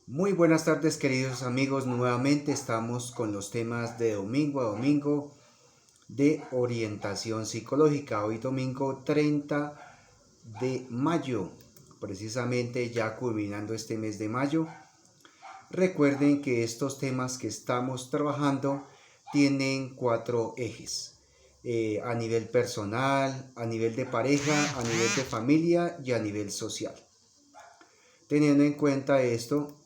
Muy buenas tardes queridos amigos, nuevamente estamos con los temas de domingo a domingo de orientación psicológica. Hoy domingo 30 de mayo, precisamente ya culminando este mes de mayo. Recuerden que estos temas que estamos trabajando tienen cuatro ejes. A nivel personal, a nivel de pareja, a nivel de familia y a nivel social. Teniendo en cuenta esto,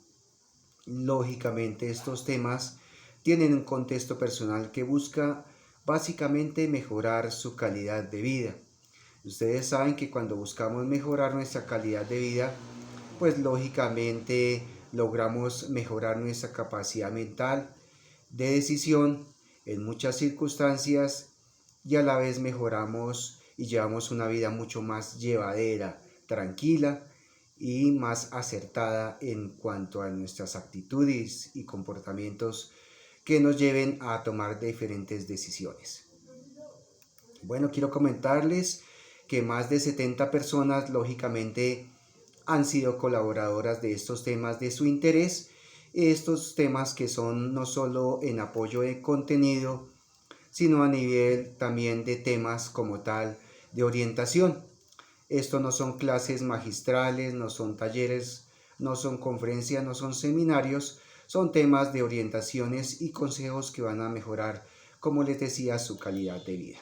lógicamente estos temas tienen un contexto personal que busca básicamente mejorar su calidad de vida. Ustedes saben que cuando buscamos mejorar nuestra calidad de vida, pues lógicamente logramos mejorar nuestra capacidad mental de decisión en muchas circunstancias y a la vez mejoramos y llevamos una vida mucho más llevadera, tranquila y más acertada en cuanto a nuestras actitudes y comportamientos que nos lleven a tomar diferentes decisiones. Bueno, quiero comentarles que más de 70 personas lógicamente han sido colaboradoras de estos temas de su interés, estos temas que son no solo en apoyo de contenido, sino a nivel también de temas como tal de orientación. Esto no son clases magistrales, no son talleres, no son conferencias, no son seminarios, son temas de orientaciones y consejos que van a mejorar, como les decía, su calidad de vida.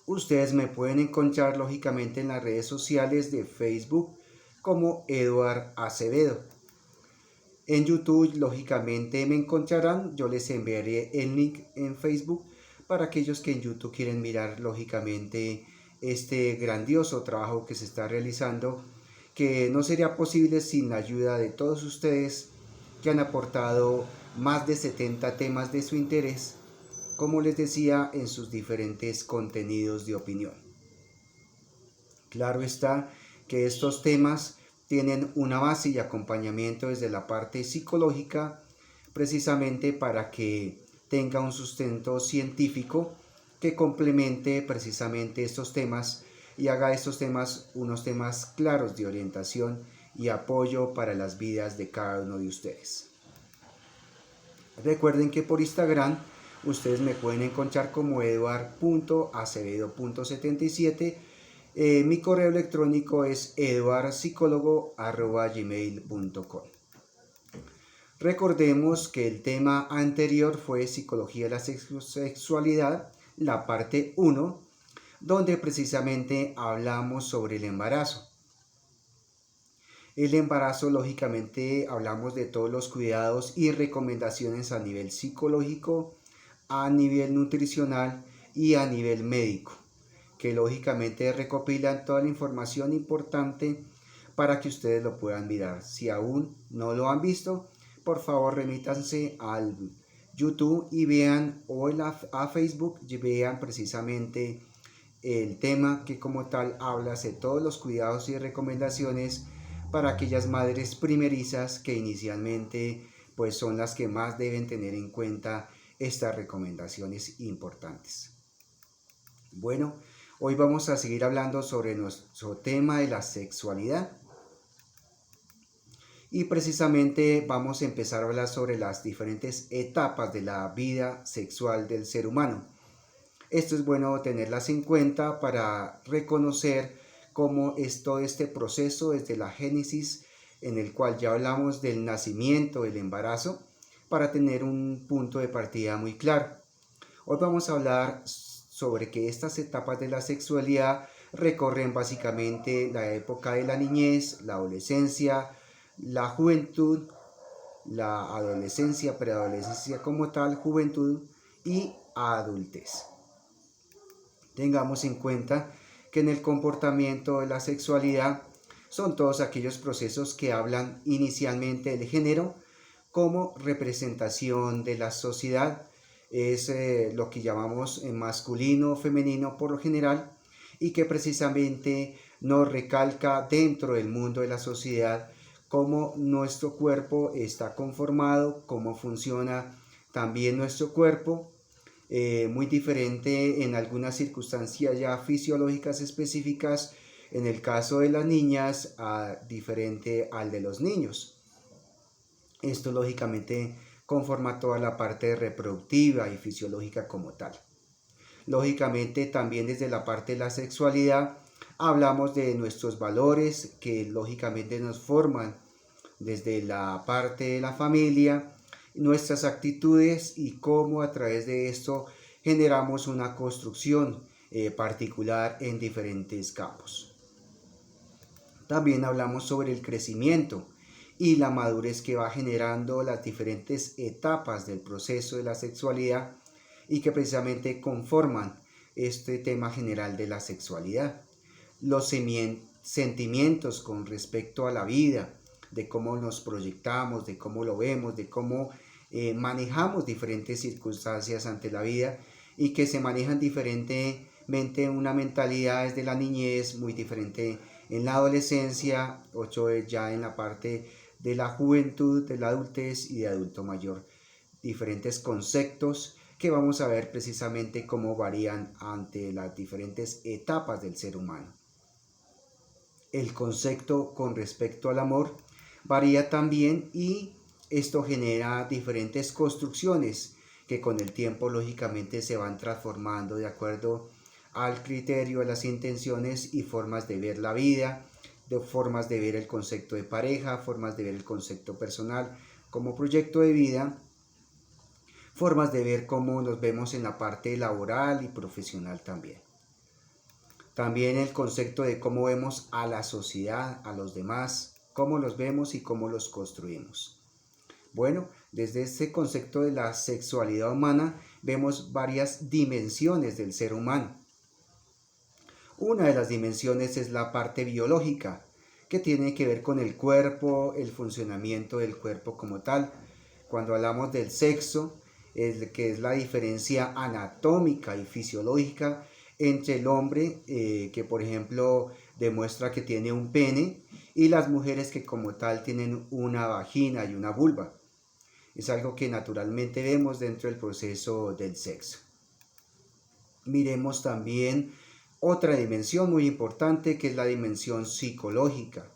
Ustedes me pueden encontrar lógicamente en las redes sociales de Facebook como Eduard Acevedo. En YouTube lógicamente me encontrarán, yo les enviaré el link en Facebook para aquellos que en YouTube quieren mirar lógicamente este grandioso trabajo que se está realizando, que no sería posible sin la ayuda de todos ustedes que han aportado más de 70 temas de su interés, como les decía, en sus diferentes contenidos de opinión. Claro está que estos temas tienen una base y acompañamiento desde la parte psicológica, precisamente para que tenga un sustento científico que complemente precisamente estos temas y haga estos temas unos temas claros de orientación y apoyo para las vidas de cada uno de ustedes. Recuerden que por Instagram ustedes me pueden encontrar como eduard.acevedo.77. Mi correo electrónico es eduardpsicólogo@gmail.com. Recordemos que el tema anterior fue Psicología de la Sexualidad, la parte 1, donde precisamente hablamos sobre el embarazo. El embarazo, lógicamente, hablamos de todos los cuidados y recomendaciones a nivel psicológico, a nivel nutricional y a nivel médico, que lógicamente recopilan toda la información importante para que ustedes lo puedan mirar. Si aún no lo han visto, por favor remítanse al YouTube y vean, o a Facebook, y vean precisamente el tema que como tal habla de todos los cuidados y recomendaciones para aquellas madres primerizas que inicialmente pues son las que más deben tener en cuenta estas recomendaciones importantes. Bueno, hoy vamos a seguir hablando sobre nuestro tema de la sexualidad y precisamente vamos a empezar a hablar sobre las diferentes etapas de la vida sexual del ser humano. Esto es bueno tenerlas en cuenta para reconocer cómo es todo este proceso desde la génesis, en el cual ya hablamos del nacimiento, del embarazo, para tener un punto de partida muy claro. Hoy vamos a hablar sobre que estas etapas de la sexualidad recorren básicamente la época de la niñez, la adolescencia, la juventud, la adolescencia, preadolescencia como tal, juventud y adultez. Tengamos en cuenta que en el comportamiento de la sexualidad son todos aquellos procesos que hablan inicialmente del género como representación de la sociedad. Es lo que llamamos masculino o femenino por lo general, y que precisamente nos recalca dentro del mundo de la sociedad cómo nuestro cuerpo está conformado, cómo funciona también nuestro cuerpo, muy diferente en algunas circunstancias ya fisiológicas específicas En el caso de las niñas, diferente al de los niños. Esto lógicamente conforma toda la parte reproductiva y fisiológica como tal. Lógicamente también desde la parte de la sexualidad hablamos de nuestros valores que lógicamente nos forman desde la parte de la familia, nuestras actitudes y cómo a través de esto generamos una construcción particular en diferentes campos. También hablamos sobre el crecimiento y la madurez que va generando las diferentes etapas del proceso de la sexualidad y que precisamente conforman este tema general de la sexualidad. Los sentimientos con respecto a la vida, de cómo nos proyectamos, de cómo lo vemos, de cómo manejamos diferentes circunstancias ante la vida y que se manejan diferentemente una mentalidad desde la niñez, muy diferente en la adolescencia, 8 es ya en la parte de la juventud, de la adultez y de adulto mayor. Diferentes conceptos que vamos a ver precisamente cómo varían ante las diferentes etapas del ser humano. El concepto con respecto al amor varía también y esto genera diferentes construcciones que con el tiempo lógicamente se van transformando de acuerdo al criterio, a las intenciones y formas de ver la vida, de formas de ver el concepto de pareja, formas de ver el concepto personal como proyecto de vida, formas de ver cómo nos vemos en la parte laboral y profesional también. También el concepto de cómo vemos a la sociedad, a los demás, cómo los vemos y cómo los construimos. Bueno, desde este concepto de la sexualidad humana vemos varias dimensiones del ser humano. Una de las dimensiones es la parte biológica, que tiene que ver con el cuerpo, el funcionamiento del cuerpo como tal. Cuando hablamos del sexo, que es la diferencia anatómica y fisiológica entre el hombre, que por ejemplo demuestra que tiene un pene, y las mujeres que como tal tienen una vagina y una vulva. Es algo que naturalmente vemos dentro del proceso del sexo. Miremos también otra dimensión muy importante que es la dimensión psicológica,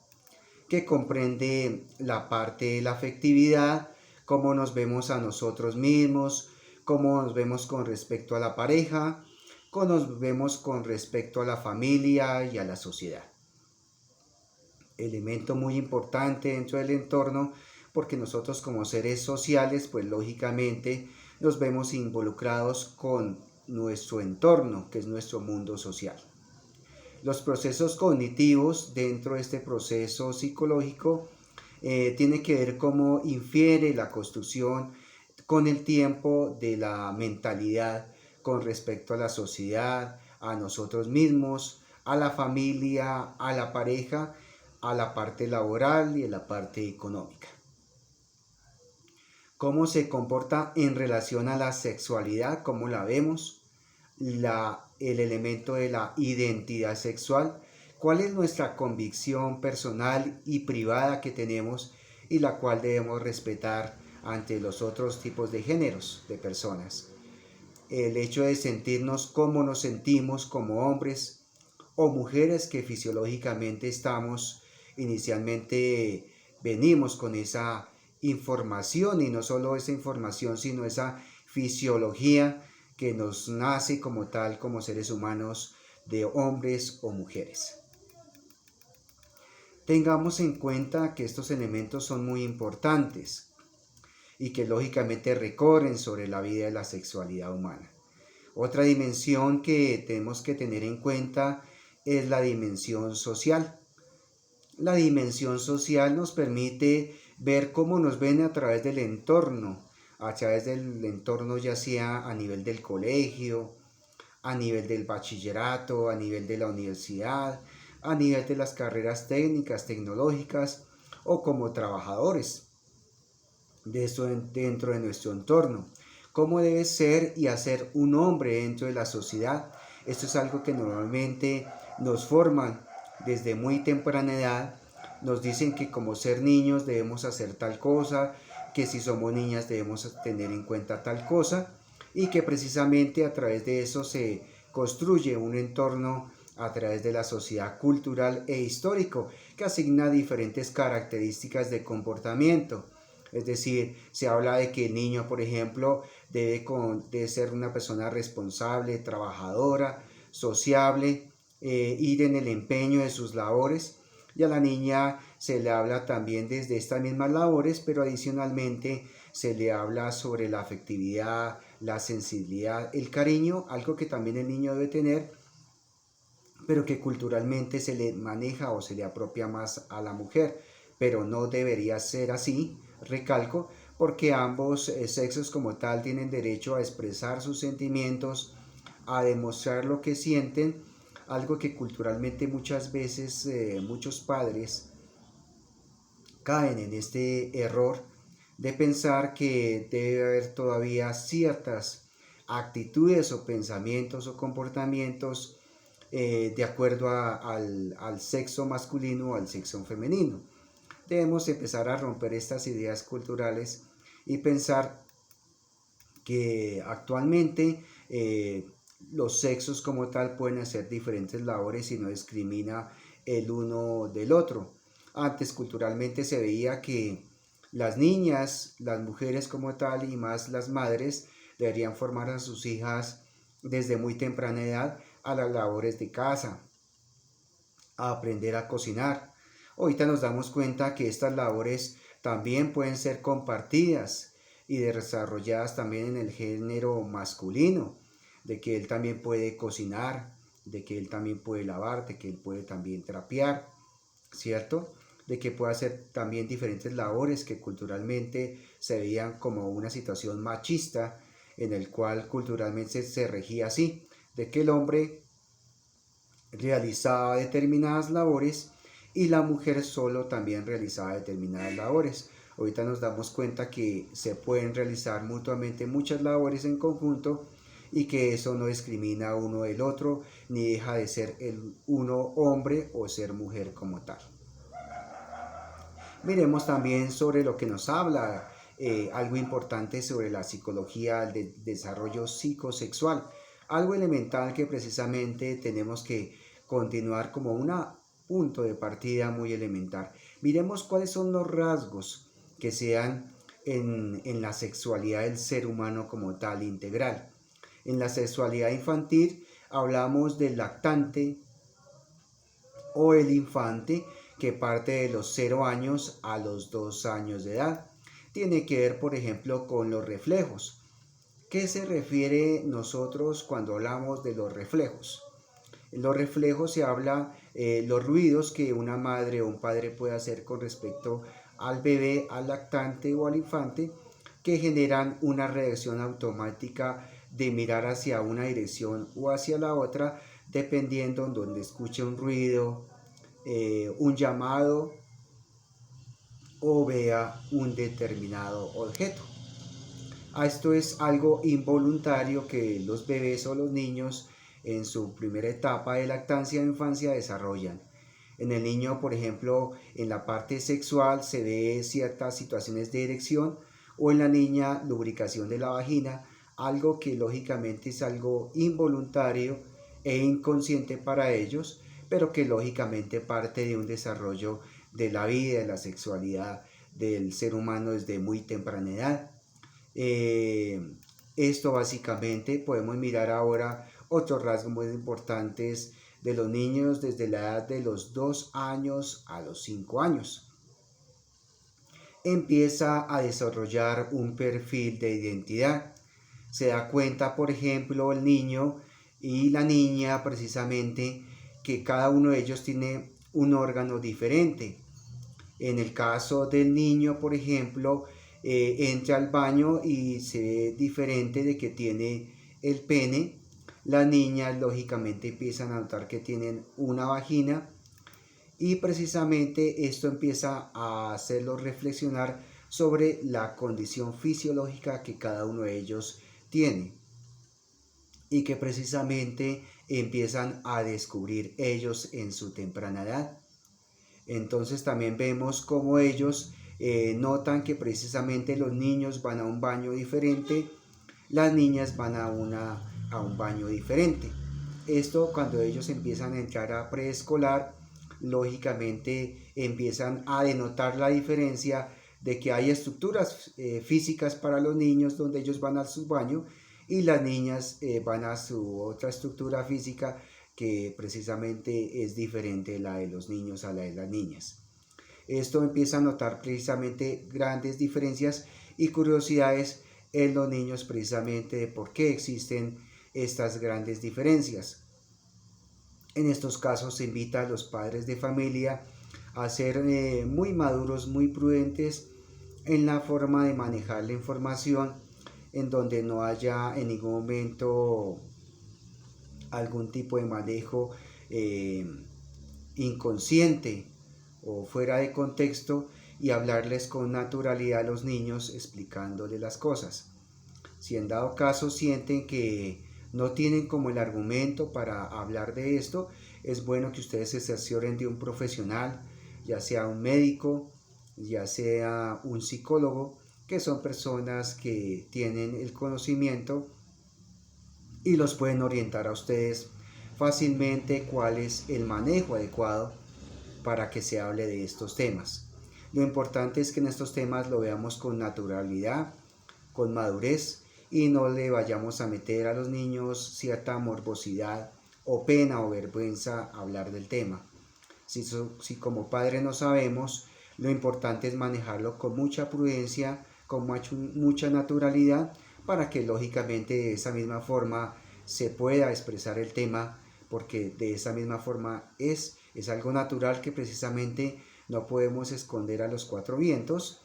que comprende la parte de la afectividad, cómo nos vemos a nosotros mismos, cómo nos vemos con respecto a la pareja, cómo nos vemos con respecto a la familia y a la sociedad. Elemento muy importante dentro del entorno, porque nosotros como seres sociales, pues lógicamente nos vemos involucrados con nuestro entorno, que es nuestro mundo social. Los procesos cognitivos dentro de este proceso psicológico tiene que ver cómo infiere la construcción con el tiempo de la mentalidad con respecto a la sociedad, a nosotros mismos, a la familia, a la pareja, a la parte laboral y a la parte económica. Cómo se comporta en relación a la sexualidad, cómo la vemos, el elemento de la identidad sexual, cuál es nuestra convicción personal y privada que tenemos y la cual debemos respetar ante los otros tipos de géneros de personas. El hecho de sentirnos como nos sentimos como hombres o mujeres que fisiológicamente estamos, inicialmente venimos con esa información y no solo esa información sino esa fisiología que nos nace como tal, como seres humanos de hombres o mujeres. Tengamos en cuenta que estos elementos son muy importantes y que lógicamente recorren sobre la vida de la sexualidad humana. Otra dimensión que tenemos que tener en cuenta es la dimensión social. La dimensión social nos permite ver cómo nos ven a través del entorno, ya sea a nivel del colegio, a nivel del bachillerato, a nivel de la universidad, a nivel de las carreras técnicas, tecnológicas o como trabajadores de esto dentro de nuestro entorno. Cómo debe ser y hacer un hombre dentro de la sociedad. Esto es algo que normalmente nos forman desde muy temprana edad. Nos dicen que como ser niños debemos hacer tal cosa, que si somos niñas debemos tener en cuenta tal cosa y que precisamente a través de eso se construye un entorno a través de la sociedad cultural e histórico, que asigna diferentes características de comportamiento. Es decir, se habla de que el niño, por ejemplo, debe ser una persona responsable, trabajadora, sociable, ir en el empeño de sus labores. Y a la niña se le habla también desde estas mismas labores, pero adicionalmente se le habla sobre la afectividad, la sensibilidad, el cariño, algo que también el niño debe tener, pero que culturalmente se le maneja o se le apropia más a la mujer, pero no debería ser así, recalco, porque ambos sexos como tal tienen derecho a expresar sus sentimientos, a demostrar lo que sienten, algo que culturalmente muchas veces muchos padres caen en este error de pensar que debe haber todavía ciertas actitudes o pensamientos o comportamientos de acuerdo al sexo masculino o al sexo femenino. Debemos empezar a romper estas ideas culturales y pensar que actualmente los sexos como tal pueden hacer diferentes labores y no discrimina el uno del otro. Antes culturalmente se veía que las niñas, las mujeres como tal y más las madres deberían formar a sus hijas desde muy temprana edad a las labores de casa, a aprender a cocinar. Ahorita nos damos cuenta que estas labores también pueden ser compartidas y desarrolladas también en el género masculino, de que él también puede cocinar, de que él también puede lavar, de que él puede también trapear, ¿cierto? De que puede hacer también diferentes labores que culturalmente se veían como una situación machista, en el cual culturalmente se regía así, de que el hombre realizaba determinadas labores y la mujer solo también realizaba determinadas labores. Ahorita nos damos cuenta que se pueden realizar mutuamente muchas labores en conjunto y que eso no discrimina a uno del otro ni deja de ser el uno hombre o ser mujer como tal. Miremos también sobre lo que nos habla algo importante sobre la psicología del desarrollo psicosexual, algo elemental que precisamente tenemos que continuar como un punto de partida muy elemental. Miremos cuáles son los rasgos que se dan en la sexualidad del ser humano como tal integral. En la sexualidad infantil hablamos del lactante o el infante que parte de los 0 años a los 2 años de edad. Tiene que ver, por ejemplo, con los reflejos. ¿Qué se refiere nosotros cuando hablamos de los reflejos? En los reflejos se habla los ruidos que una madre o un padre puede hacer con respecto al bebé, al lactante o al infante, que generan una reacción automática de mirar hacia una dirección o hacia la otra, dependiendo en donde escuche un ruido, un llamado o vea un determinado objeto. Esto es algo involuntario que los bebés o los niños en su primera etapa de lactancia e infancia desarrollan. En el niño, por ejemplo, en la parte sexual se ve ciertas situaciones de erección o en la niña lubricación de la vagina, algo que lógicamente es algo involuntario e inconsciente para ellos, pero que lógicamente parte de un desarrollo de la vida, de la sexualidad del ser humano desde muy temprana edad. Esto básicamente podemos mirar ahora otros rasgos muy importantes de los niños desde la edad de los 2 años a los 5 años. Empieza a desarrollar un perfil de identidad. Se da cuenta, por ejemplo, el niño y la niña precisamente que cada uno de ellos tiene un órgano diferente. En el caso del niño, por ejemplo, entra al baño y se ve diferente de que tiene el pene. Las niñas lógicamente empiezan a notar que tienen una vagina y precisamente esto empieza a hacerlos reflexionar sobre la condición fisiológica que cada uno de ellos tiene y que precisamente empiezan a descubrir ellos en su temprana edad. Entonces también vemos cómo ellos notan que precisamente los niños van a un baño diferente, las niñas van a un baño diferente. Esto cuando ellos empiezan a entrar a preescolar, lógicamente empiezan a denotar la diferencia de que hay estructuras físicas para los niños donde ellos van a su baño y las niñas van a su otra estructura física que precisamente es diferente la de los niños a la de las niñas. Esto empieza a notar precisamente grandes diferencias y curiosidades en los niños precisamente de por qué existen estas grandes diferencias. En estos casos se invita a los padres de familia a ser muy maduros, muy prudentes en la forma de manejar la información, en donde no haya en ningún momento algún tipo de manejo inconsciente o fuera de contexto, y hablarles con naturalidad a los niños explicándoles las cosas. Si en dado caso sienten que no tienen como el argumento para hablar de esto, es bueno que ustedes se asesoren de un profesional, ya sea un médico, ya sea un psicólogo, que son personas que tienen el conocimiento y los pueden orientar a ustedes fácilmente cuál es el manejo adecuado para que se hable de estos temas. Lo importante es que en estos temas lo veamos con naturalidad, con madurez, y no le vayamos a meter a los niños cierta morbosidad o pena o vergüenza hablar del tema. Si como padres no sabemos, lo importante es manejarlo con mucha prudencia, con mucha naturalidad, para que lógicamente de esa misma forma se pueda expresar el tema, porque de esa misma forma es algo natural que precisamente no podemos esconder a los cuatro vientos.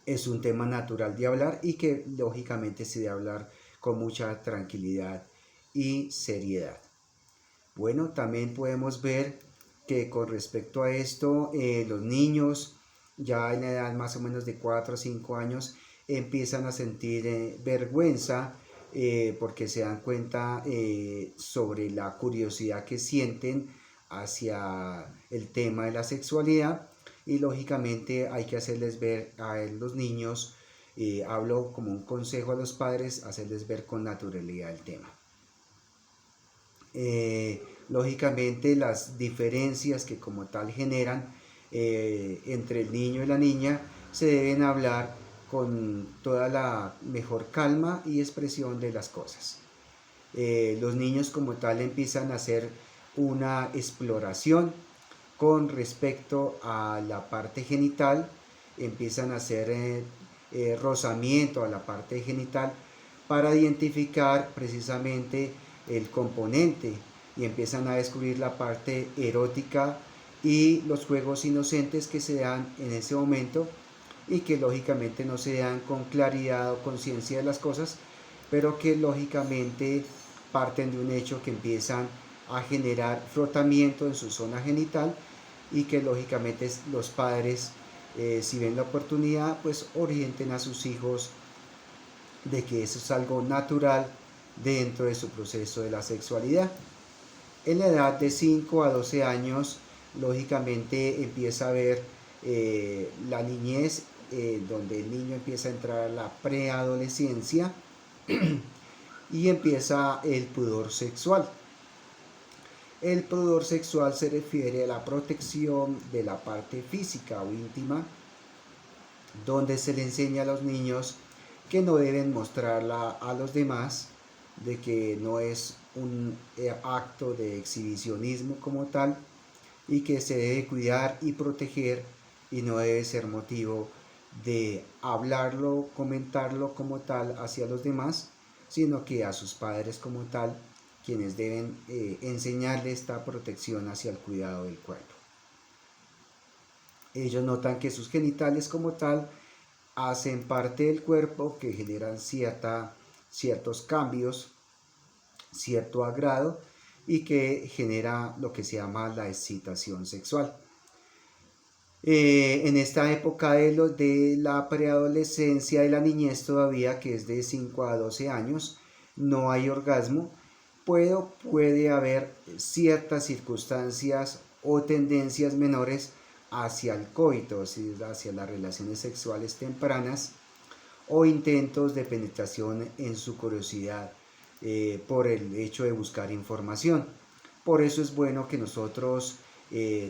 Es un tema natural de hablar y que lógicamente se debe hablar con mucha tranquilidad y seriedad. Bueno, también podemos ver que con respecto a esto, los niños ya en edad más o menos de 4 o 5 años empiezan a sentir vergüenza porque se dan cuenta sobre la curiosidad que sienten hacia el tema de la sexualidad, y lógicamente hay que hacerles ver a los niños, hablo como un consejo a los padres, hacerles ver con naturalidad el tema. Lógicamente las diferencias que como tal generan entre el niño y la niña se deben hablar con toda la mejor calma y expresión de las cosas. Los niños como tal empiezan a hacer una exploración con respecto a la parte genital, empiezan a hacer rozamiento a la parte genital para identificar precisamente el componente, y empiezan a descubrir la parte erótica y los juegos inocentes que se dan en ese momento, y que lógicamente no se dan con claridad o conciencia de las cosas, pero que lógicamente parten de un hecho que empiezan a generar frotamiento en su zona genital, y que lógicamente los padres, si ven la oportunidad, pues orienten a sus hijos de que eso es algo natural dentro de su proceso de la sexualidad. En la edad de 5 a 12 años, lógicamente empieza a ver la niñez, donde el niño empieza a entrar a la preadolescencia y empieza el pudor sexual. El pudor sexual se refiere a la protección de la parte física o íntima, donde se le enseña a los niños que no deben mostrarla a los demás, de que no es un acto de exhibicionismo como tal, y que se debe cuidar y proteger, y no debe ser motivo de hablarlo, comentarlo como tal hacia los demás, sino que a sus padres como tal, quienes deben enseñarle esta protección hacia el cuidado del cuerpo. Ellos notan que sus genitales como tal hacen parte del cuerpo, que generan ciertos cambios, cierto agrado, y que genera lo que se llama la excitación sexual. En esta época de la preadolescencia y la niñez todavía, que es de 5 a 12 años, no hay orgasmo. Puede haber ciertas circunstancias o tendencias menores hacia el coito, hacia las relaciones sexuales tempranas, o intentos de penetración en su curiosidad por el hecho de buscar información. Por eso es bueno que nosotros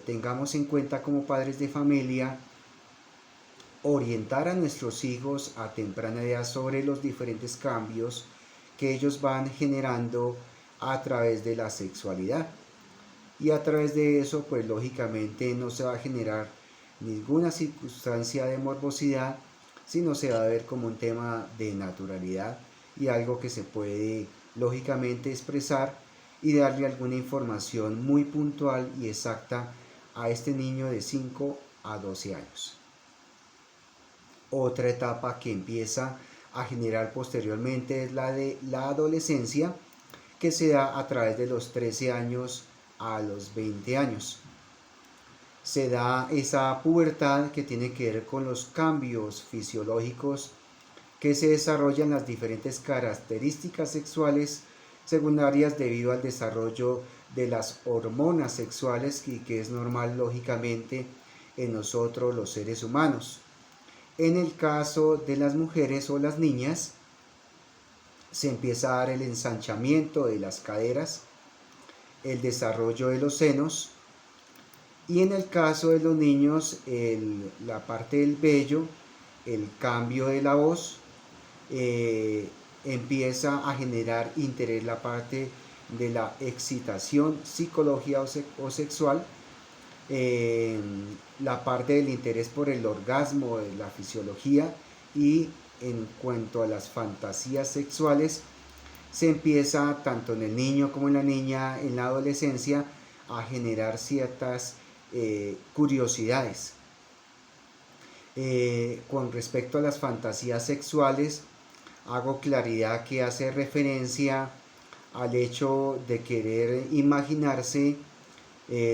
tengamos en cuenta como padres de familia orientar a nuestros hijos a temprana edad sobre los diferentes cambios que ellos van generando a través de la sexualidad. Y a través de eso, pues lógicamente no se va a generar ninguna circunstancia de morbosidad, sino se va a ver como un tema de naturalidad y algo que se puede lógicamente expresar y darle alguna información muy puntual y exacta a este niño de 5 a 12 años. Otra etapa que empieza a generar posteriormente es la de la adolescencia, que se da a través de los 13 años a los 20 años. Se da esa pubertad que tiene que ver con los cambios fisiológicos que se desarrollan las diferentes características sexuales secundarias debido al desarrollo de las hormonas sexuales y que es normal lógicamente en nosotros los seres humanos. En el caso de las mujeres o las niñas, se empieza a dar el ensanchamiento de las caderas, el desarrollo de los senos, y en el caso de los niños, la parte del vello, el cambio de la voz, empieza a generar interés la parte de la excitación psicológica o sexual, la parte del interés por el orgasmo, de la fisiología, y en cuanto a las fantasías sexuales, se empieza tanto en el niño como en la niña, en la adolescencia, a generar ciertas curiosidades. Con respecto a las fantasías sexuales, hago claridad que hace referencia al hecho de querer imaginarse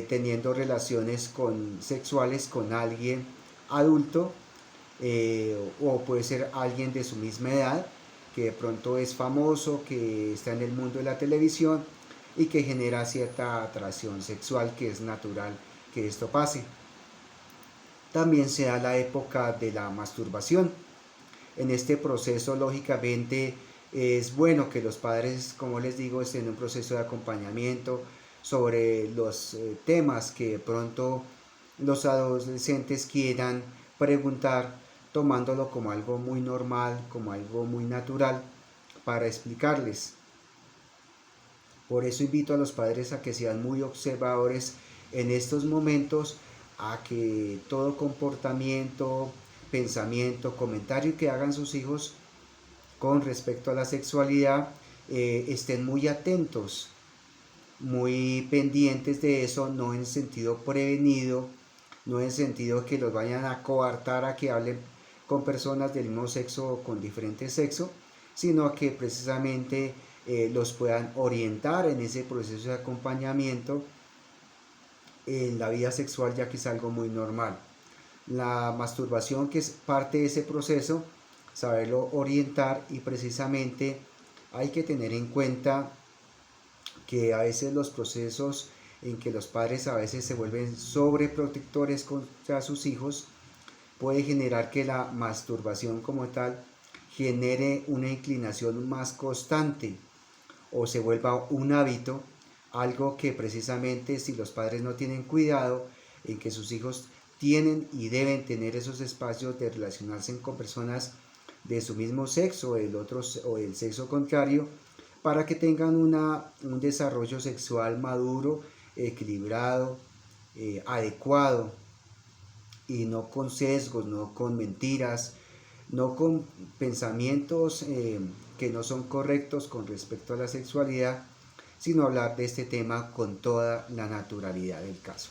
teniendo relaciones sexuales con alguien adulto, o puede ser alguien de su misma edad, que de pronto es famoso, que está en el mundo de la televisión y que genera cierta atracción sexual, que es natural que esto pase. También se da la época de la masturbación. En este proceso, lógicamente, es bueno que los padres, como les digo, estén en un proceso de acompañamiento sobre los temas que de pronto los adolescentes quieran preguntar, tomándolo como algo muy normal, como algo muy natural, para explicarles. Por eso invito a los padres a que sean muy observadores en estos momentos, a que todo comportamiento, pensamiento, comentario que hagan sus hijos con respecto a la sexualidad, estén muy atentos, muy pendientes de eso, no en sentido prevenido, no en sentido que los vayan a coartar a que hablen con personas del mismo sexo o con diferente sexo, sino que precisamente los puedan orientar en ese proceso de acompañamiento en la vida sexual, ya que es algo muy normal. La masturbación, que es parte de ese proceso, saberlo orientar, y precisamente hay que tener en cuenta que a veces los procesos en que los padres a veces se vuelven sobreprotectores contra sus hijos puede generar que la masturbación como tal genere una inclinación más constante o se vuelva un hábito, algo que precisamente si los padres no tienen cuidado en que sus hijos tienen y deben tener esos espacios de relacionarse con personas de su mismo sexo o del sexo contrario, para que tengan un desarrollo sexual maduro, equilibrado, adecuado, y no con sesgos, no con mentiras, no con pensamientos que no son correctos con respecto a la sexualidad, sino hablar de este tema con toda la naturalidad del caso.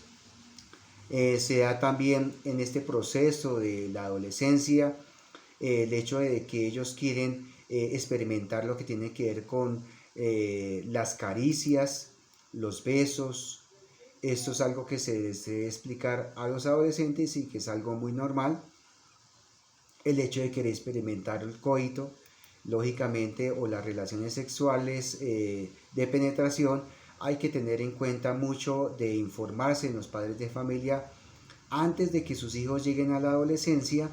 Se da también en este proceso de la adolescencia el hecho de que ellos quieren experimentar lo que tiene que ver con las caricias, los besos. Esto es algo que se les debe explicar a los adolescentes y que es algo muy normal. El hecho de querer experimentar el coito, lógicamente, o las relaciones sexuales de penetración, hay que tener en cuenta mucho de informarse en los padres de familia antes de que sus hijos lleguen a la adolescencia,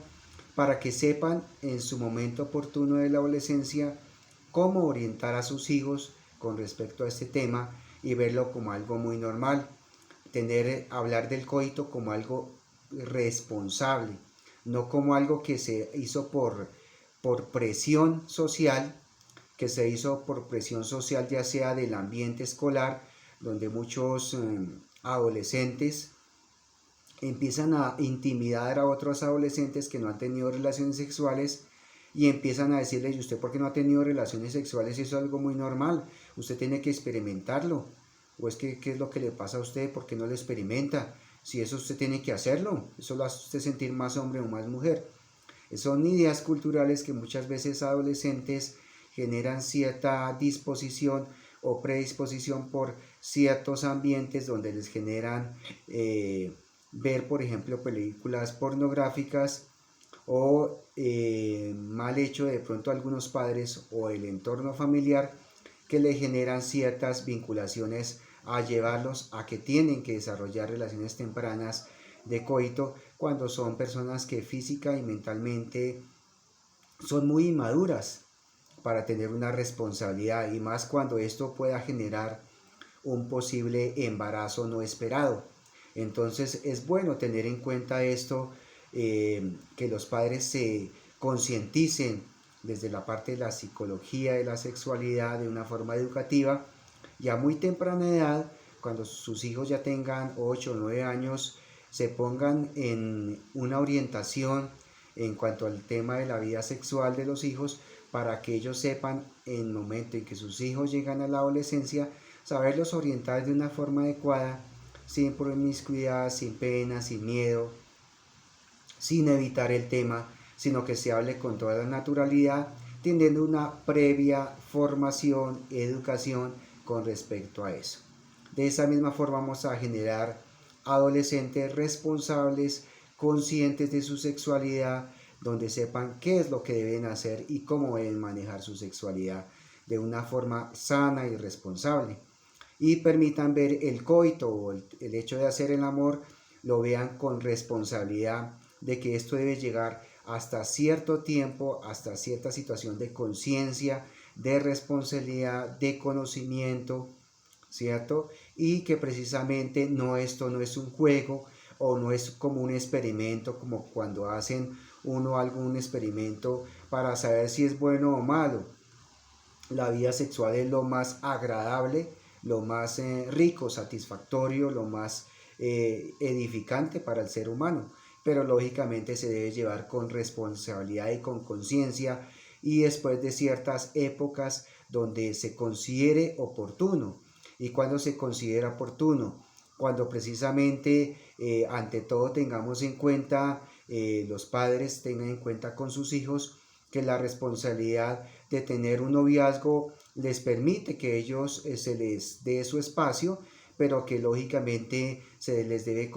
para que sepan en su momento oportuno de la adolescencia cómo orientar a sus hijos con respecto a este tema y verlo como algo muy normal. Hablar del coito como algo responsable, no como algo que se hizo por presión social, ya sea del ambiente escolar, donde muchos adolescentes empiezan a intimidar a otros adolescentes que no han tenido relaciones sexuales y empiezan a decirle: ¿y usted por qué no ha tenido relaciones sexuales? Eso es algo muy normal, usted tiene que experimentarlo. ¿O es que qué es lo que le pasa a usted? ¿Por qué no lo experimenta? Si eso usted tiene que hacerlo, eso lo hace usted sentir más hombre o más mujer. Son ideas culturales que muchas veces adolescentes generan cierta disposición o predisposición por ciertos ambientes donde les generan ver, por ejemplo, películas pornográficas o mal hecho de pronto algunos padres o el entorno familiar que le generan ciertas vinculaciones a llevarlos a que tienen que desarrollar relaciones tempranas de coito cuando son personas que física y mentalmente son muy inmaduras para tener una responsabilidad, y más cuando esto pueda generar un posible embarazo no esperado. Entonces es bueno tener en cuenta esto, que los padres se concienticen desde la parte de la psicología de la sexualidad de una forma educativa y a muy temprana edad, cuando sus hijos ya tengan 8 o 9 años, se pongan en una orientación en cuanto al tema de la vida sexual de los hijos, para que ellos sepan en el momento en que sus hijos llegan a la adolescencia, saberlos orientar de una forma adecuada, sin promiscuidad, sin pena, sin miedo, sin evitar el tema, sino que se hable con toda la naturalidad, teniendo una previa formación, educación con respecto a eso. De esa misma forma vamos a generar adolescentes responsables, conscientes de su sexualidad, donde sepan qué es lo que deben hacer y cómo deben manejar su sexualidad de una forma sana y responsable. Y permitan ver el coito o el hecho de hacer el amor, lo vean con responsabilidad, de que esto debe llegar hasta cierto tiempo, hasta cierta situación de conciencia, de responsabilidad, de conocimiento, ¿cierto? Y que precisamente esto no es un juego o no es como un experimento, como cuando hacen algún experimento para saber si es bueno o malo. La vida sexual es lo más agradable, lo más rico, satisfactorio, lo más edificante para el ser humano, pero lógicamente se debe llevar con responsabilidad y con conciencia, y después de ciertas épocas donde se considere oportuno. ¿Y cuando se considera oportuno? Cuando precisamente ante todo tengamos en cuenta, los padres tengan en cuenta con sus hijos, que la responsabilidad de tener un noviazgo les permite que ellos se les dé su espacio, pero que lógicamente se les debe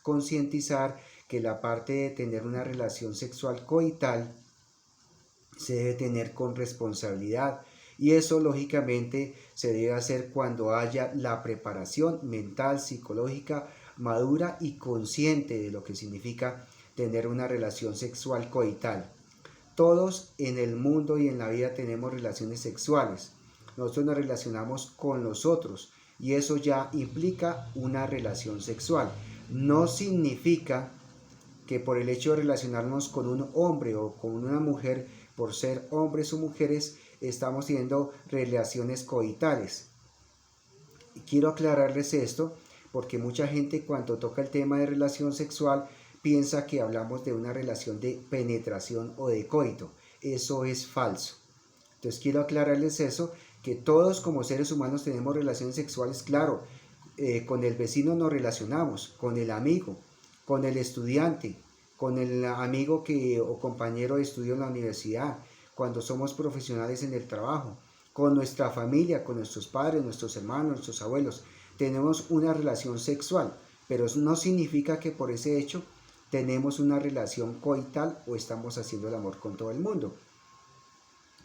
concientizar que la parte de tener una relación sexual coital se debe tener con responsabilidad, y eso lógicamente se debe hacer cuando haya la preparación mental, psicológica, madura y consciente de lo que significa tener una relación sexual coital. Todos en el mundo y en la vida tenemos relaciones sexuales. Nosotros nos relacionamos con los otros y eso ya implica una relación sexual. No significa que por el hecho de relacionarnos con un hombre o con una mujer, por ser hombres o mujeres, estamos teniendo relaciones coitales. Quiero aclararles esto porque mucha gente, cuando toca el tema de relación sexual, piensa que hablamos de una relación de penetración o de coito. Eso es falso. Entonces quiero aclararles eso, que todos como seres humanos tenemos relaciones sexuales, claro. Con el vecino nos relacionamos, con el amigo, con el estudiante, con el amigo o compañero de estudio en la universidad, cuando somos profesionales en el trabajo, con nuestra familia, con nuestros padres, nuestros hermanos, nuestros abuelos. Tenemos una relación sexual, pero eso no significa que por ese hecho tenemos una relación coital o estamos haciendo el amor con todo el mundo.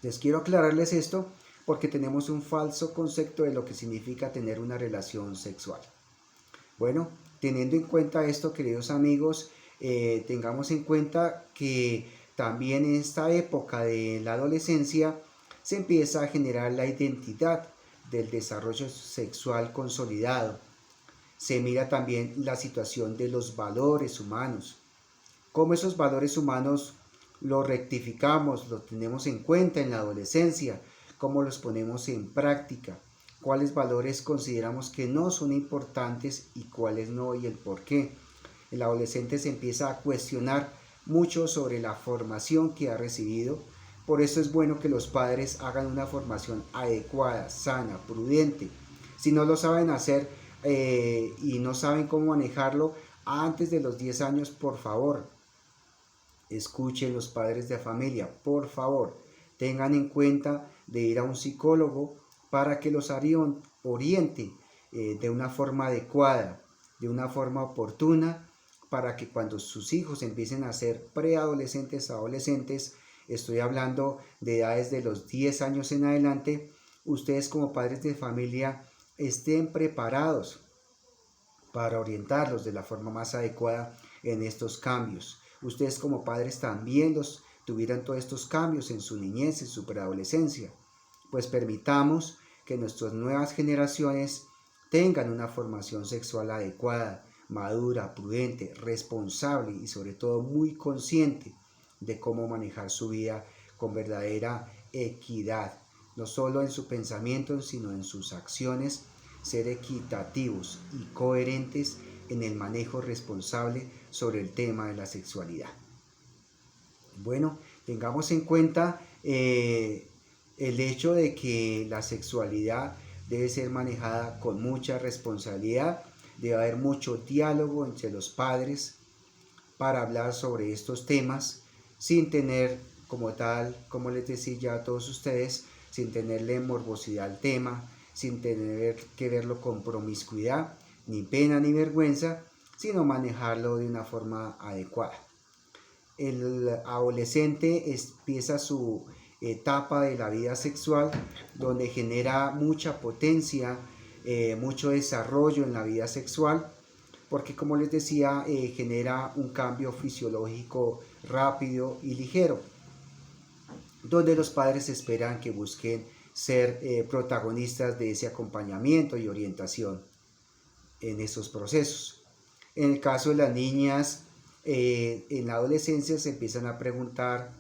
Les quiero aclararles esto porque tenemos un falso concepto de lo que significa tener una relación sexual. Bueno, teniendo en cuenta esto, queridos amigos, tengamos en cuenta que también en esta época de la adolescencia se empieza a generar la identidad del desarrollo sexual consolidado. Se mira también la situación de los valores humanos, cómo esos valores humanos los rectificamos, los tenemos en cuenta en la adolescencia, cómo los ponemos en práctica, cuáles valores consideramos que no son importantes y cuáles no y el por qué. El adolescente se empieza a cuestionar mucho sobre la formación que ha recibido. Por eso es bueno que los padres hagan una formación adecuada, sana, prudente. Si no lo saben hacer y no saben cómo manejarlo antes de los 10 años, por favor, escuchen los padres de familia, por favor, tengan en cuenta de ir a un psicólogo para que los oriente de una forma adecuada, de una forma oportuna, para que cuando sus hijos empiecen a ser preadolescentes, adolescentes, estoy hablando de edades de los 10 años en adelante, ustedes como padres de familia estén preparados para orientarlos de la forma más adecuada en estos cambios. Ustedes como padres también tuvieran todos estos cambios en su niñez, en su preadolescencia. Pues permitamos que nuestras nuevas generaciones tengan una formación sexual adecuada, madura, prudente, responsable y sobre todo muy consciente de cómo manejar su vida con verdadera equidad, no solo en su pensamiento, sino en sus acciones, ser equitativos y coherentes en el manejo responsable sobre el tema de la sexualidad. Bueno, tengamos en cuenta el hecho de que la sexualidad debe ser manejada con mucha responsabilidad, debe haber mucho diálogo entre los padres para hablar sobre estos temas sin tener como tal, como les decía ya a todos ustedes, sin tenerle morbosidad al tema, sin tener que verlo con promiscuidad, ni pena ni vergüenza, sino manejarlo de una forma adecuada. El adolescente empieza su etapa de la vida sexual donde genera mucha potencia, mucho desarrollo en la vida sexual, porque como les decía, genera un cambio fisiológico rápido y ligero, donde los padres esperan que busquen ser protagonistas de ese acompañamiento y orientación en esos procesos. En el caso de las niñas, en la adolescencia se empiezan a preguntar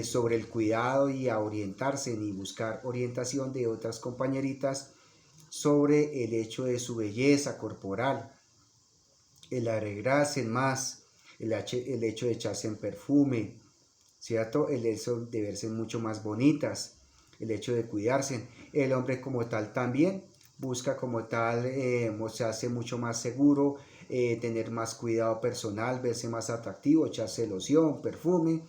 sobre el cuidado y a orientarse y buscar orientación de otras compañeritas sobre el hecho de su belleza corporal, el arreglarse más, el hecho de echarse en perfume, ¿cierto? El hecho de verse mucho más bonitas, el hecho de cuidarse. El hombre como tal también busca como tal mostrarse mucho más seguro, tener más cuidado personal, verse más atractivo, echarse loción, perfume.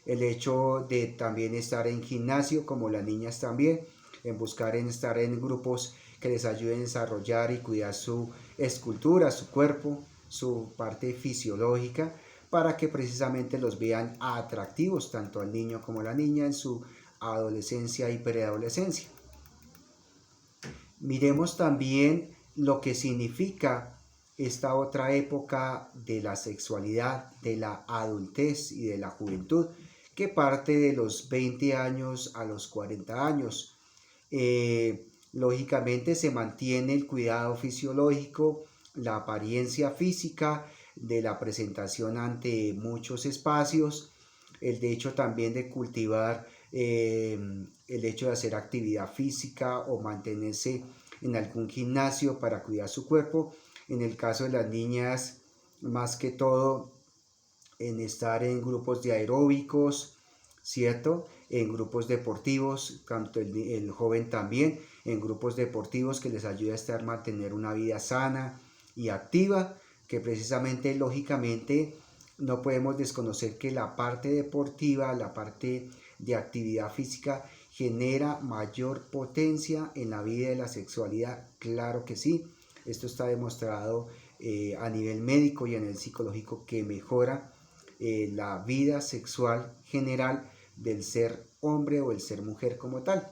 El hecho de también estar en gimnasio, como las niñas también, en buscar estar en grupos que les ayuden a desarrollar y cuidar su escultura, su cuerpo, su parte fisiológica, para que precisamente los vean atractivos tanto al niño como a la niña en su adolescencia y preadolescencia. Miremos también lo que significa esta otra época de la sexualidad, de la adultez y de la juventud, que parte de los 20 años a los 40 años. Lógicamente se mantiene el cuidado fisiológico, la apariencia física de la presentación ante muchos espacios, el hecho también de cultivar el hecho de hacer actividad física o mantenerse en algún gimnasio para cuidar su cuerpo. En el caso de las niñas, más que todo en estar en grupos de aeróbicos, ¿cierto? En grupos deportivos, tanto el joven también, en grupos deportivos que les ayuda a mantener una vida sana y activa, que precisamente, lógicamente, no podemos desconocer que la parte deportiva, la parte de actividad física, genera mayor potencia en la vida de la sexualidad. Claro que sí, esto está demostrado a nivel médico y a nivel psicológico que mejora la vida sexual general del ser hombre o el ser mujer como tal.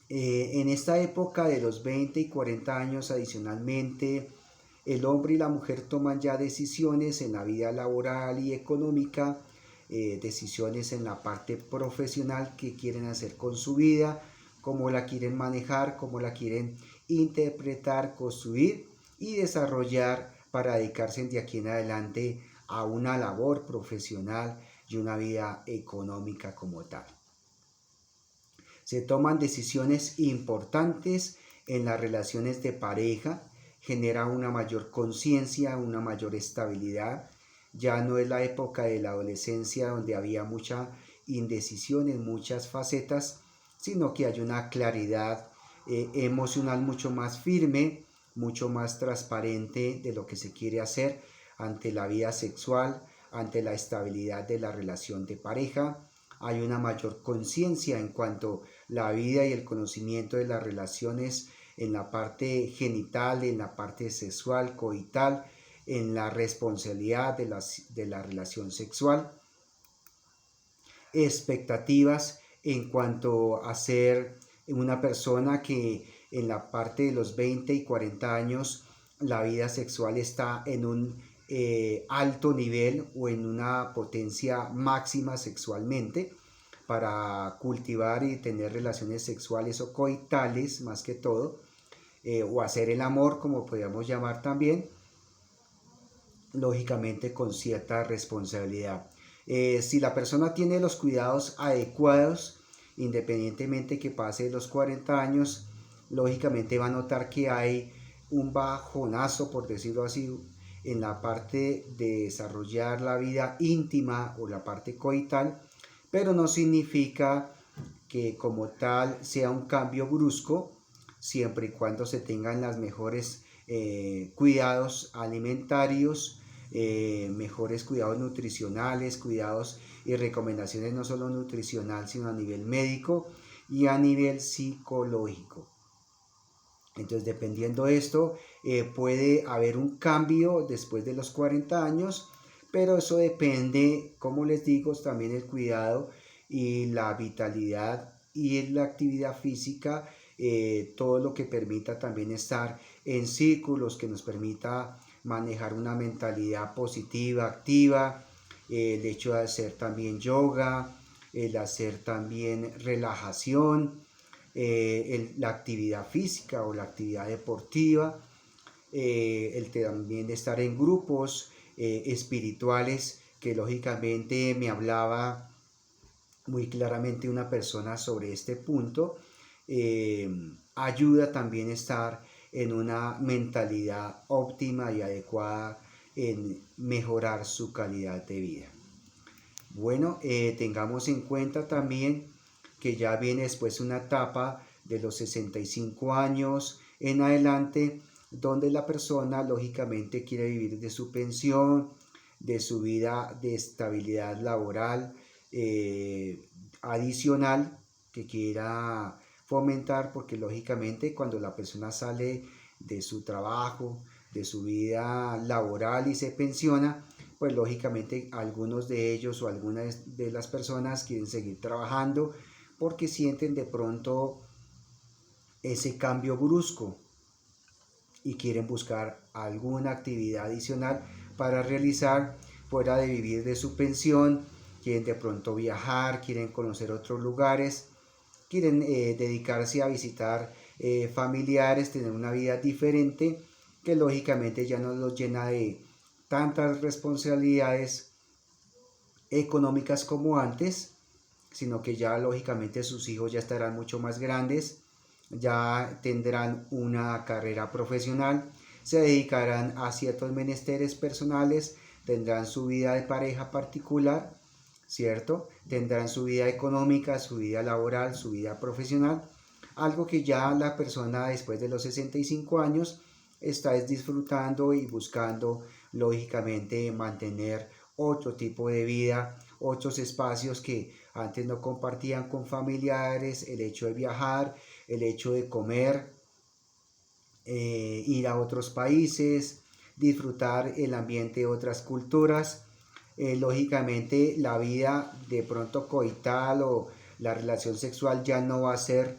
En esta época de los 20 y 40 años adicionalmente, el hombre y la mujer toman ya decisiones en la vida laboral y económica decisiones en la parte profesional que quieren hacer con su vida, cómo la quieren manejar, cómo la quieren interpretar, construir y desarrollar para dedicarse de aquí en adelante a una labor profesional y una vida económica como tal. Se toman decisiones importantes en las relaciones de pareja, genera una mayor conciencia, una mayor estabilidad. Ya no es la época de la adolescencia donde había mucha indecisión en muchas facetas, sino que hay una claridad emocional mucho más firme, mucho más transparente de lo que se quiere hacer ante la vida sexual, ante la estabilidad de la relación de pareja. Hay una mayor conciencia en cuanto a la vida y el conocimiento de las relaciones en la parte genital, en la parte sexual, coital, en la responsabilidad de la relación sexual. Expectativas en cuanto a ser una persona que en la parte de los 20 y 40 años la vida sexual está en un alto nivel o en una potencia máxima sexualmente para cultivar y tener relaciones sexuales o coitales más que todo, o hacer el amor como podríamos llamar también, lógicamente con cierta responsabilidad. Si la persona tiene los cuidados adecuados, independientemente que pase los 40 años, lógicamente va a notar que hay un bajonazo, por decirlo así, en la parte de desarrollar la vida íntima o la parte coital, pero no significa que como tal sea un cambio brusco, siempre y cuando se tengan los mejores cuidados alimentarios, mejores cuidados nutricionales, cuidados y recomendaciones no solo nutricional, sino a nivel médico y a nivel psicológico. Entonces, dependiendo de esto, puede haber un cambio después de los 40 años, pero eso depende, como les digo, también el cuidado y la vitalidad y la actividad física, todo lo que permita también estar en círculos, que nos permita manejar una mentalidad positiva, activa, el hecho de hacer también yoga, el hacer también relajación, la actividad física o la actividad deportiva, el también estar en grupos espirituales, que lógicamente me hablaba muy claramente una persona sobre este punto, ayuda también a estar en una mentalidad óptima y adecuada en mejorar su calidad de vida. Bueno, tengamos en cuenta también que ya viene después una etapa de los 65 años en adelante, donde la persona lógicamente quiere vivir de su pensión, de su vida de estabilidad laboral adicional que quiera fomentar, porque lógicamente cuando la persona sale de su trabajo, de su vida laboral y se pensiona, pues lógicamente algunos de ellos o algunas de las personas quieren seguir trabajando porque sienten de pronto ese cambio brusco y quieren buscar alguna actividad adicional para realizar fuera de vivir de su pensión. Quieren de pronto viajar, quieren conocer otros lugares, quieren dedicarse a visitar familiares, tener una vida diferente que lógicamente ya no los llena de tantas responsabilidades económicas como antes, sino que ya lógicamente sus hijos ya estarán mucho más grandes, ya tendrán una carrera profesional, se dedicarán a ciertos menesteres personales, tendrán su vida de pareja particular, ¿cierto? Tendrán su vida económica, su vida laboral, su vida profesional, algo que ya la persona después de los 65 años está disfrutando y buscando lógicamente mantener otro tipo de vida, otros espacios que antes no compartían con familiares, el hecho de viajar, el hecho de comer, ir a otros países, disfrutar el ambiente de otras culturas. Lógicamente la vida de pronto coital o la relación sexual ya no va a ser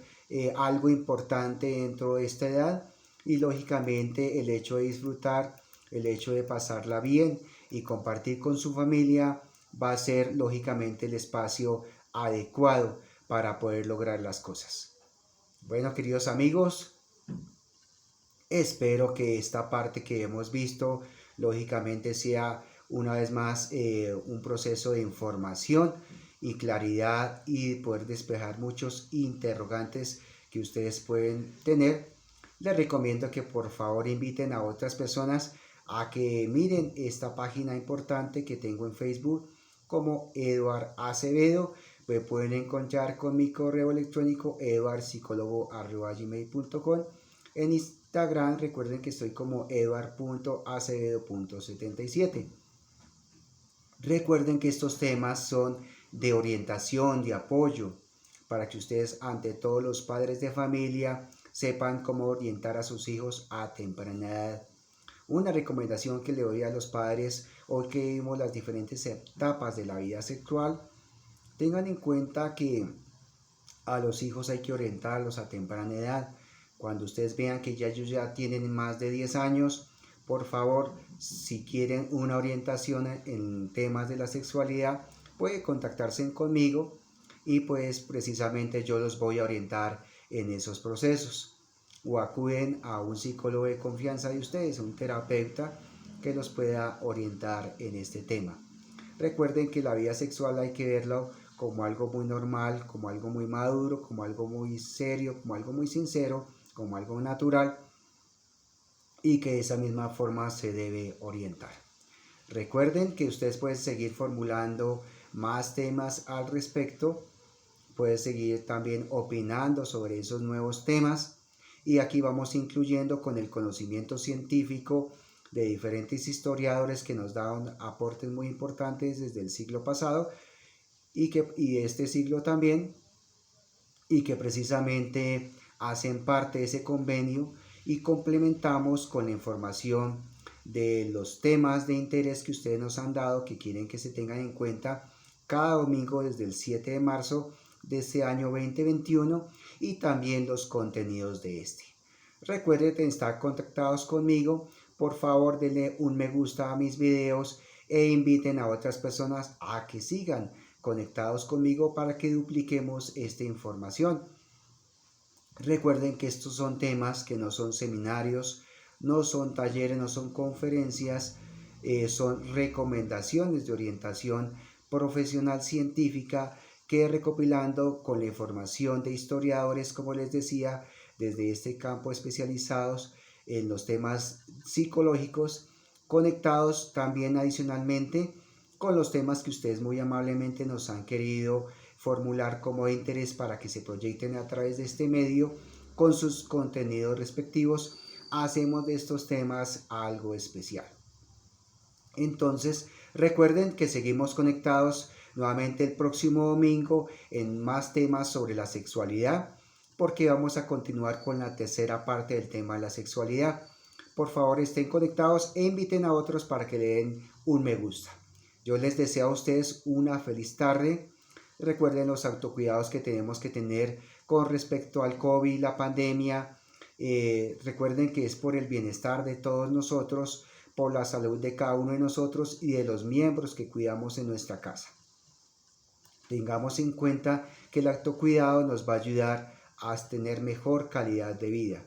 algo importante dentro de esta edad, y lógicamente el hecho de disfrutar, el hecho de pasarla bien y compartir con su familia va a ser lógicamente el espacio adecuado para poder lograr las cosas. Bueno, queridos amigos, espero que esta parte que hemos visto lógicamente sea una vez más un proceso de información y claridad y poder despejar muchos interrogantes que ustedes pueden tener. Les recomiendo que por favor inviten a otras personas a que miren esta página importante que tengo en Facebook como Eduard Acevedo. Me pueden encontrar con mi correo electrónico eduardpsicologo@gmail.com. En Instagram recuerden que estoy como eduard.acevedo.77. Recuerden que estos temas son de orientación, de apoyo, para que ustedes, ante todo los padres de familia, sepan cómo orientar a sus hijos a temprana edad. Una recomendación que le doy a los padres hoy que vimos las diferentes etapas de la vida sexual, tengan en cuenta que a los hijos hay que orientarlos a temprana edad. Cuando ustedes vean que ya ellos ya tienen más de 10 años, por favor, si quieren una orientación en temas de la sexualidad, puede contactarse conmigo y pues precisamente yo los voy a orientar en esos procesos. O acuden a un psicólogo de confianza de ustedes, un terapeuta que los pueda orientar en este tema. Recuerden que la vida sexual hay que verlo como algo muy normal, como algo muy maduro, como algo muy serio, como algo muy sincero, como algo natural, y que de esa misma forma se debe orientar. Recuerden que ustedes pueden seguir formulando más temas al respecto, pueden seguir también opinando sobre esos nuevos temas, y aquí vamos incluyendo con el conocimiento científico de diferentes historiadores que nos dan aportes muy importantes desde el siglo pasado y de este siglo también, y que precisamente hacen parte de ese convenio, y complementamos con la información de los temas de interés que ustedes nos han dado, que quieren que se tengan en cuenta cada domingo desde el 7 de marzo de este año 2021, y también los contenidos de este. Recuerden estar contactados conmigo. Por favor, denle un me gusta a mis videos e inviten a otras personas a que sigan conectados conmigo para que dupliquemos esta información. Recuerden que estos son temas que no son seminarios, no son talleres, no son conferencias, son recomendaciones de orientación profesional científica que, recopilando con la información de historiadores, como les decía, desde este campo especializados en los temas psicológicos, conectados también adicionalmente con los temas que ustedes muy amablemente nos han querido formular como de interés para que se proyecten a través de este medio con sus contenidos respectivos. Hacemos de estos temas algo especial. Entonces, recuerden que seguimos conectados nuevamente el próximo domingo en más temas sobre la sexualidad, porque vamos a continuar con la tercera parte del tema de la sexualidad. Por favor, estén conectados e inviten a otros para que le den un me gusta. Yo les deseo a ustedes una feliz tarde. Recuerden los autocuidados que tenemos que tener con respecto al COVID, la pandemia. Recuerden que es por el bienestar de todos nosotros, por la salud de cada uno de nosotros y de los miembros que cuidamos en nuestra casa. Tengamos en cuenta que el autocuidado nos va a ayudar a tener mejor calidad de vida.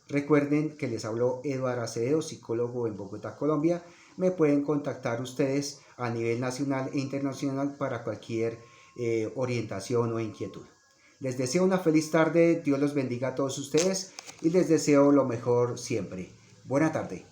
Recuerden que les habló Eduard Acevedo, psicólogo en Bogotá, Colombia. Me pueden contactar ustedes a nivel nacional e internacional para cualquier orientación o inquietud. Les deseo una feliz tarde, Dios los bendiga a todos ustedes y les deseo lo mejor siempre. Buena tarde.